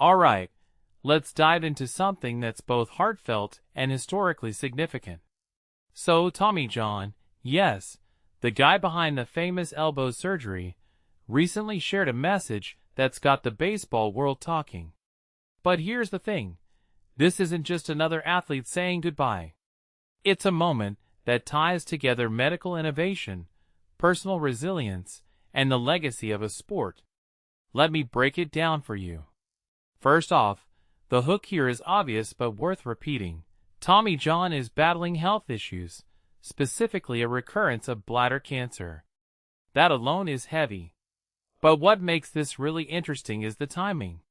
Alright, let's dive into something that's both heartfelt and historically significant. So, Tommy John, yes, the guy behind the famous elbow surgery, recently shared a message that's got the baseball world talking. But here's the thing, this isn't just another athlete saying goodbye. It's a moment that ties together medical innovation, personal resilience, and the legacy of a sport. Let me break it down for you. First off, the hook here is obvious but worth repeating. Tommy John is battling health issues, specifically a recurrence of bladder cancer. That alone is heavy. But what makes this really interesting is the timing.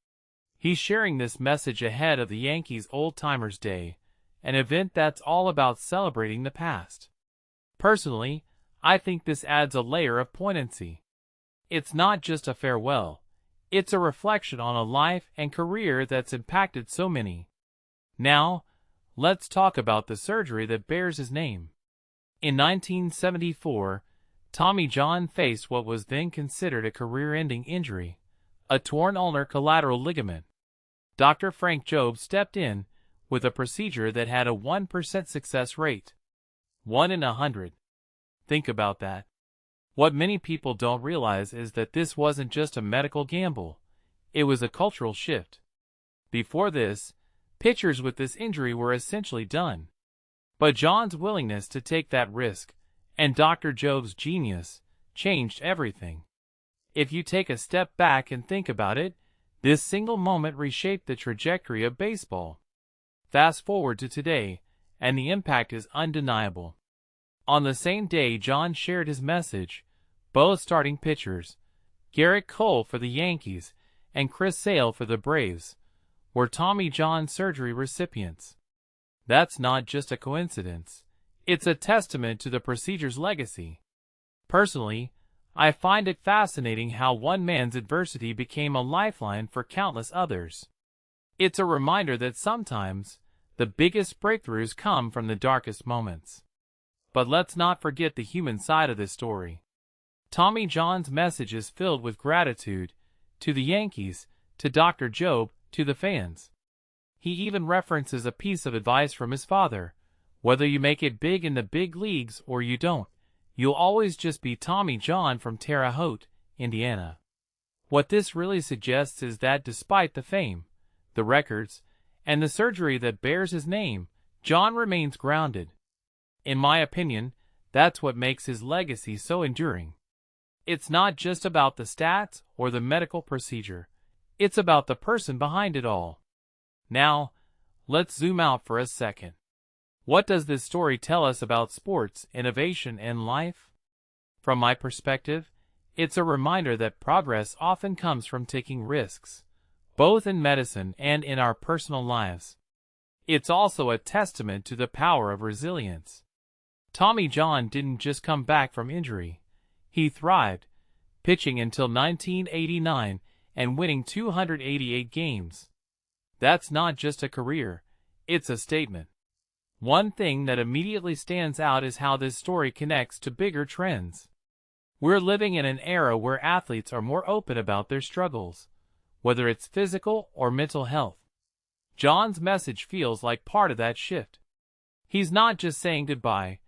He's sharing this message ahead of the Yankees' Old Timers Day, an event that's all about celebrating the past. Personally, I think this adds a layer of poignancy. It's not just a farewell, it's a reflection on a life and career that's impacted so many. Now, let's talk about the surgery that bears his name. In 1974, Tommy John faced what was then considered a career-ending injury, a torn ulnar collateral ligament. Dr. Frank Jobe stepped in with a procedure that had a 1% success rate. 1 in 100. Think about that. What many people don't realize is that this wasn't just a medical gamble, it was a cultural shift. Before this, pitchers with this injury were essentially done. But John's willingness to take that risk, and Dr. Jobe's genius, changed everything. If you take a step back and think about it, this single moment reshaped the trajectory of baseball. Fast forward to today, and the impact is undeniable. On the same day John shared his message, both starting pitchers, Garrett Cole for the Yankees and Chris Sale for the Braves, were Tommy John surgery recipients. That's not just a coincidence. It's a testament to the procedure's legacy. Personally, I find it fascinating how one man's adversity became a lifeline for countless others. It's a reminder that sometimes, the biggest breakthroughs come from the darkest moments. But let's not forget the human side of this story. Tommy John's message is filled with gratitude, to the Yankees, to Dr. Jobe, to the fans. He even references a piece of advice from his father: whether you make it big in the big leagues or you don't, you'll always just be Tommy John from Terre Haute, Indiana. What this really suggests is that despite the fame, the records, and the surgery that bears his name, John remains grounded. In my opinion, that's what makes his legacy so enduring. It's not just about the stats or the medical procedure, it's about the person behind it all. Now, let's zoom out for a second. What does this story tell us about sports, innovation, and life? From my perspective, it's a reminder that progress often comes from taking risks, both in medicine and in our personal lives. It's also a testament to the power of resilience. Tommy John didn't just come back from injury. He thrived, pitching until 1989 and winning 288 games. That's not just a career, it's a statement. One thing that immediately stands out is how this story connects to bigger trends. We're living in an era where athletes are more open about their struggles, whether it's physical or mental health. John's message feels like part of that shift. He's not just saying goodbye,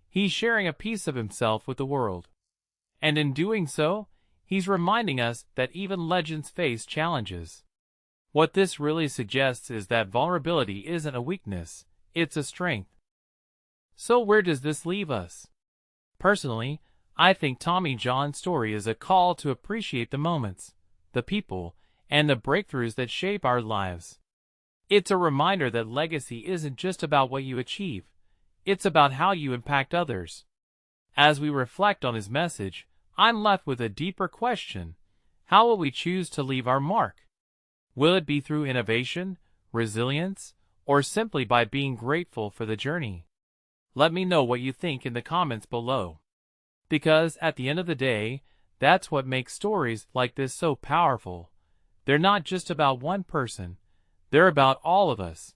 he's sharing a piece of himself with the world. And in doing so, he's reminding us that even legends face challenges. What this really suggests is that vulnerability isn't a weakness, it's a strength. So where does this leave us? Personally, I think Tommy John's story is a call to appreciate the moments, the people, and the breakthroughs that shape our lives. It's a reminder that legacy isn't just about what you achieve, it's about how you impact others. As we reflect on his message, I'm left with a deeper question: how will we choose to leave our mark? Will it be through innovation, resilience, or simply by being grateful for the journey? Let me know what you think in the comments below. Because at the end of the day, that's what makes stories like this so powerful. They're not just about one person, they're about all of us,